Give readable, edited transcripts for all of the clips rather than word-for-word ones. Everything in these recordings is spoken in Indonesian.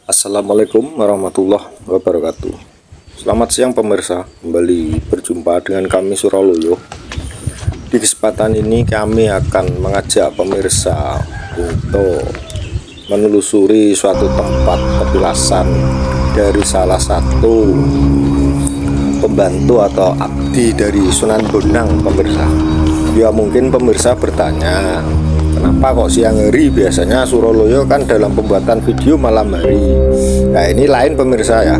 Assalamualaikum warahmatullahi wabarakatuh. Selamat siang pemirsa, kembali berjumpa dengan kami Suraloyo. Di kesempatan ini kami akan mengajak pemirsa untuk menelusuri suatu tempat petilasan dari salah satu pembantu atau abdi dari Sunan Bonang pemirsa. Ya mungkin pemirsa bertanya, kenapa kok siang hari? Biasanya Suraloyo kan dalam pembuatan video malam hari. Nah ini lain pemirsa ya,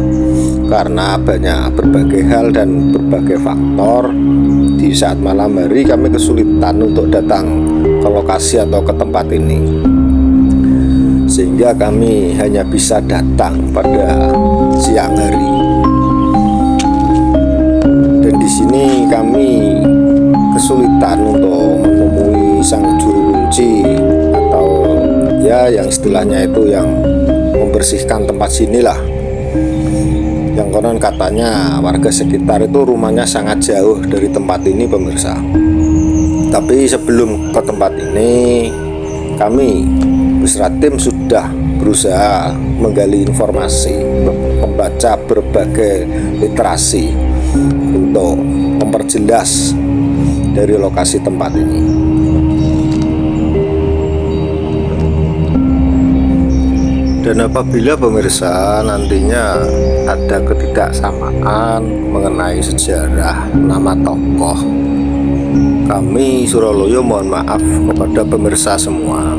karena banyak berbagai hal dan berbagai faktor. Di saat malam hari kami kesulitan untuk datang ke lokasi atau ke tempat ini, sehingga kami hanya bisa datang pada siang hari. Dan di sini kami kesulitan untuk menemui sang juru kunci atau ya yang istilahnya itu yang membersihkan tempat sinilah, yang konon katanya warga sekitar itu rumahnya sangat jauh dari tempat ini pemirsa. Tapi sebelum ke tempat ini, kami beserta tim sudah berusaha menggali informasi, membaca berbagai literasi untuk memperjelas dari lokasi tempat ini. Dan apabila pemirsa nantinya ada ketidaksamaan mengenai sejarah nama tokoh, kami Suraloyo mohon maaf kepada pemirsa semua,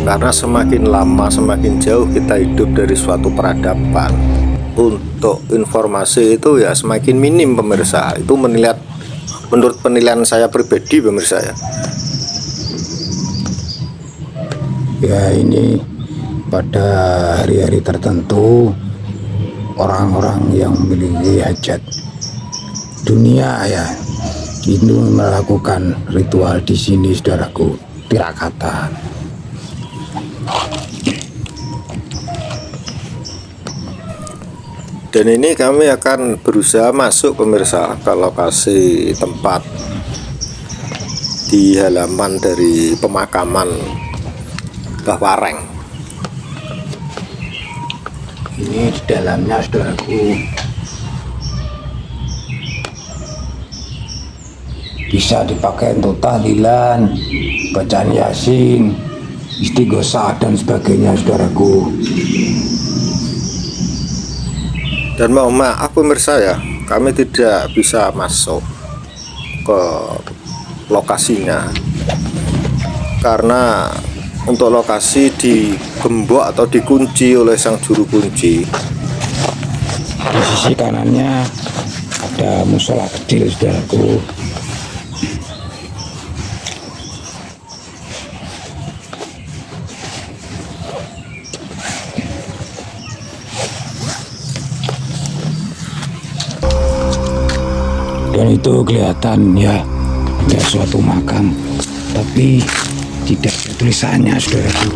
karena semakin lama semakin jauh kita hidup dari suatu peradaban, untuk informasi itu ya semakin minim pemirsa. Itu menurut penilaian saya pribadi pemirsa ya. Ya ini pada hari-hari tertentu orang-orang yang memiliki hajat dunia ya itu melakukan ritual di sini, saudaraku, tirakatan. Dan ini kami akan berusaha masuk pemirsa ke lokasi tempat di halaman dari pemakaman Mbah Wareng. Ini di dalamnya, saudaraku, bisa dipakai untuk tahlilan, bacaan yasin, istighosah dan sebagainya, saudaraku. Dan mohon maaf pemirsa ya, kami tidak bisa masuk ke lokasinya karena untuk lokasi digembok atau dikunci oleh sang juru kunci. Di sisi kanannya ada musola kecil, saudaraku. Dan itu kelihatan ya suatu makam, tapi tidak ada tulisannya, saudaraku.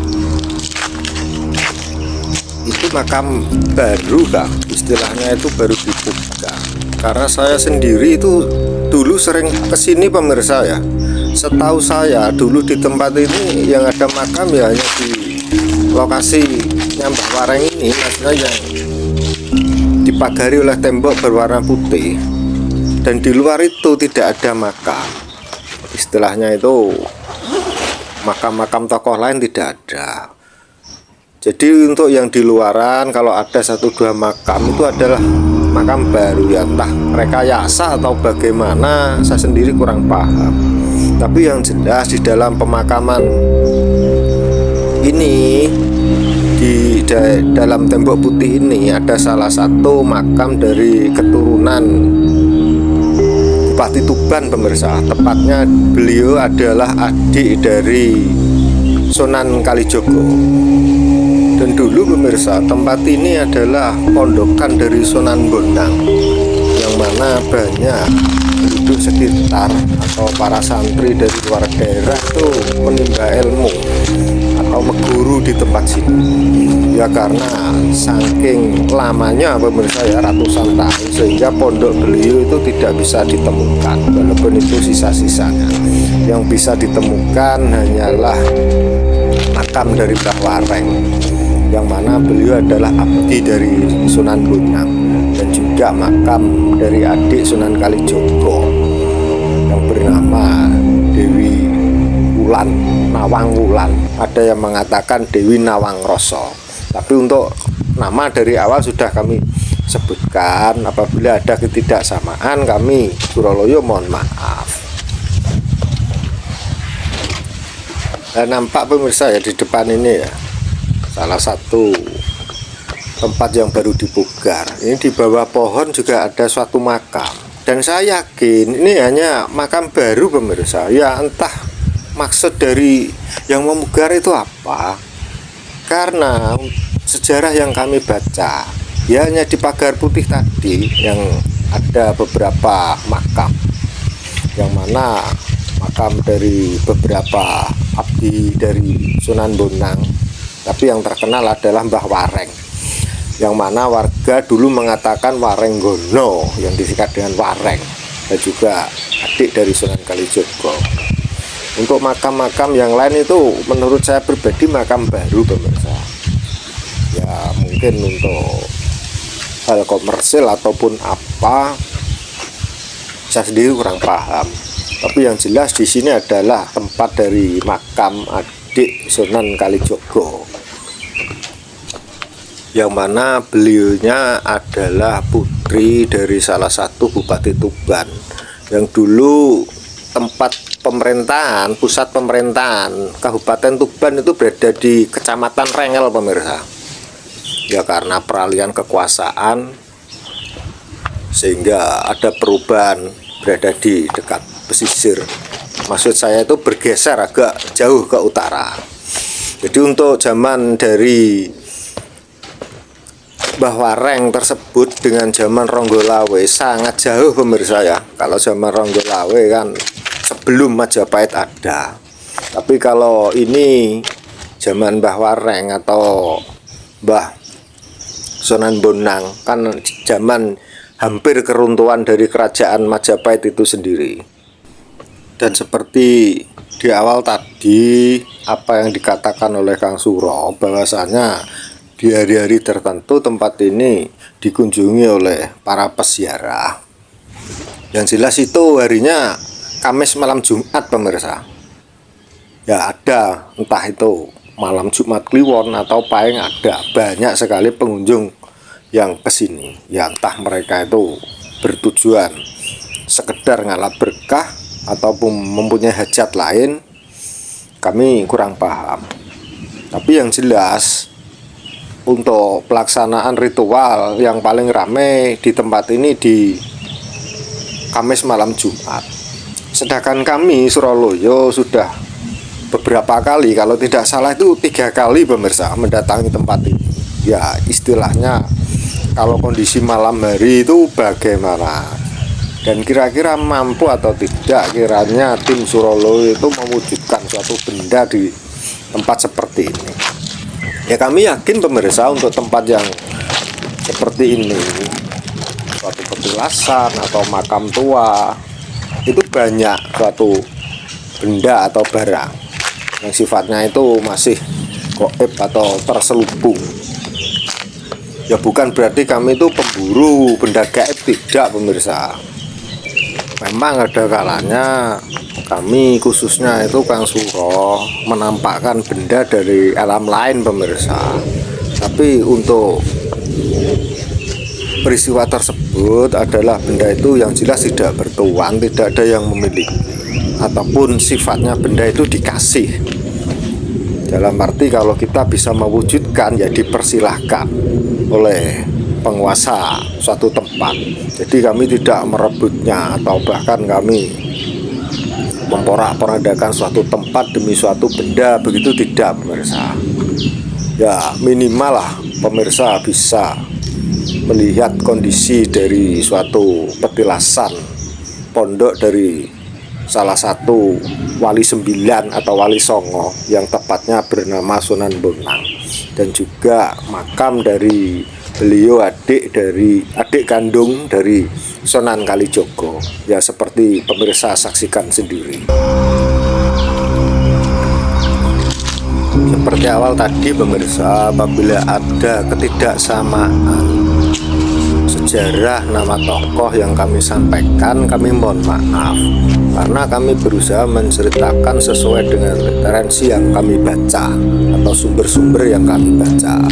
Itu makam baru kak, istilahnya itu baru dibuka. Karena saya sendiri itu dulu sering kesini pemirsa ya. Setahu saya dulu di tempat ini yang ada makam ya hanya di lokasi Mbah Wareng ini, maksudnya yang dipagari oleh tembok berwarna putih. Dan di luar itu tidak ada makam. Istilahnya itu makam-makam tokoh lain tidak ada. Jadi untuk yang di luaran kalau ada 1-2 makam itu adalah makam baru ya, entah rekayasa atau bagaimana, saya sendiri kurang paham. Tapi yang jelas di dalam pemakaman ini, di dalam tembok putih ini ada salah satu makam dari keturunan Bupati Tuban pemirsa. Tepatnya beliau adalah adik dari Sunan Kalijogo. Dan dulu pemirsa, tempat ini adalah pondokan dari Sunan Bonang, yang mana banyak penduduk sekitar atau para santri dari luar daerah itu menimba ilmu atau meguru di tempat sini. Ya karena saking lamanya pemirsa ya, ratusan tahun, sehingga pondok beliau itu tidak bisa ditemukan. Walaupun itu sisa-sisanya, yang bisa ditemukan hanyalah makam dari Mbah Wareng. yang mana beliau adalah abdi dari Sunan Bonang, dan juga makam dari adik Sunan Kalijogo yang bernama Dewi Wulan, Nawang Wulan. Ada yang mengatakan Dewi Nawang Roso, tapi untuk nama dari awal sudah kami sebutkan. Apabila ada ketidaksamaan, kami Suraloyo mohon maaf. Dan nampak pemirsa ya, di depan ini ya salah satu tempat yang baru dipugar. Ini di bawah pohon juga ada suatu makam, dan saya yakin ini hanya makam baru pemirsa. Ya entah maksud dari yang memugar itu apa, karena sejarah yang kami baca ya hanya di pagar putih tadi yang ada beberapa makam, yang mana makam dari beberapa abdi dari Sunan Bonang, tapi yang terkenal adalah Mbah Wareng, yang mana warga dulu mengatakan Warenggono yang disingkat dengan Wareng, dan juga adik dari Sunan Kalijogo. Untuk makam-makam yang lain itu menurut saya pribadi makam baru pemirsa. Ya mungkin untuk hal komersil ataupun apa, saya sendiri kurang paham. Tapi yang jelas di sini adalah tempat dari makam adik Sunan Kalijogo, yang mana beliaunya adalah putri dari salah satu bupati Tuban, yang dulu tempat pemerintahan, pusat pemerintahan Kabupaten Tuban itu berada di Kecamatan Rengel pemirsa. Ya karena peralihan kekuasaan sehingga ada perubahan berada di dekat pesisir. Maksud saya itu bergeser agak jauh ke utara. Jadi untuk zaman dari Mbah Wareng tersebut dengan zaman Ronggolawe sangat jauh pemirsa ya. Kalau zaman Ronggolawe kan sebelum Majapahit ada. Tapi kalau ini zaman Mbah Wareng atau Mbah Sunan Bonang kan zaman hampir keruntuhan dari kerajaan Majapahit itu sendiri. Dan seperti di awal tadi apa yang dikatakan oleh Kang Suro, bahwasanya di hari-hari tertentu tempat ini dikunjungi oleh para peziarah. Yang jelas itu harinya Kamis malam Jumat pemirsa. Ya ada, entah itu malam Jumat Kliwon atau paling ada banyak sekali pengunjung yang kesini. Ya entah mereka itu bertujuan sekedar ngalap berkah ataupun mempunyai hajat lain, kami kurang paham. Tapi yang jelas untuk pelaksanaan ritual yang paling ramai di tempat ini di Kamis malam Jumat. Sedangkan kami Suraloyo sudah beberapa kali, kalau tidak salah itu 3 kali pemirsa mendatangi tempat ini. Ya istilahnya kalau kondisi malam hari itu bagaimana, dan kira-kira mampu atau tidak kiranya tim Suraloyo itu mewujudkan suatu benda di tempat seperti ini. Ya kami yakin pemirsa untuk tempat yang seperti ini, suatu petilasan atau makam tua, itu banyak suatu benda atau barang yang sifatnya itu masih gaib atau terselubung. Ya bukan berarti kami itu pemburu benda gaib, tidak pemirsa. Memang ada kalanya kami khususnya itu Kang Suro menampakkan benda dari alam lain pemirsa. Tapi untuk peristiwa tersebut adalah benda itu yang jelas tidak bertuan, tidak ada yang memiliki, ataupun sifatnya benda itu dikasih. Dalam arti kalau kita bisa mewujudkan ya dipersilahkan oleh penguasa suatu tempat. Jadi kami tidak merebutnya atau bahkan kami memporak-porandakan suatu tempat demi suatu benda, begitu tidak pemirsa. Ya minimal lah pemirsa bisa melihat kondisi dari suatu petilasan pondok dari salah satu wali 9 atau wali Songo yang tepatnya bernama Sunan Bonang, dan juga makam dari beliau adik kandung dari Sunan Kalijogo. Ya seperti pemirsa saksikan sendiri. seperti awal tadi pemirsa, apabila ada ketidaksamaan sejarah nama tokoh yang kami sampaikan, kami mohon maaf karena kami berusaha menceritakan sesuai dengan referensi yang kami baca atau sumber-sumber yang kami baca.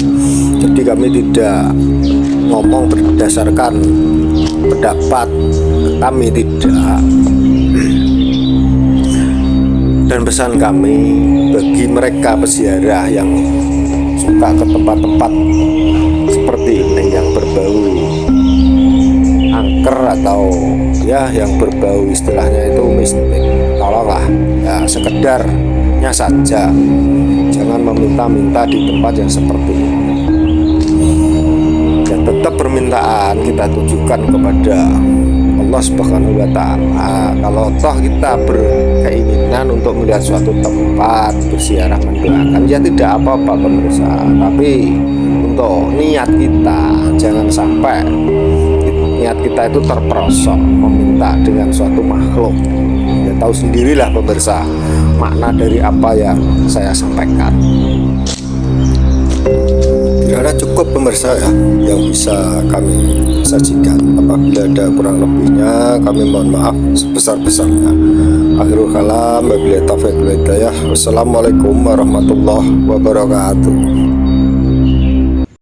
Jadi kami tidak ngomong berdasarkan pendapat kami, tidak. Dan pesan kami bagi mereka peziarah yang suka ke tempat-tempat seperti ini yang berbau angker atau ya yang berbau istilahnya itu mistik, tolonglah ya sekedarnya saja, jangan meminta-minta di tempat yang seperti ini. Dan tetap permintaan kita tujukan kepada Allah Subhanahu wa Ta'ala. Kalau toh kita berkeinginan untuk melihat suatu tempat, berziarah, mendoakan, ya tidak apa-apa pemirsa. Tapi untuk niat kita jangan sampai niat kita itu terperosok meminta dengan suatu makhluk. Ya tahu sendirilah pemirsa makna dari apa yang saya sampaikan. Karena cukup pemirsa ya yang bisa kami sajikan. Apabila ada kurang lebihnya kami mohon maaf sebesar-besarnya. Akhirul kalam, wabillahi taufiq wal hidayah. Wassalamualaikum warahmatullahi wabarakatuh.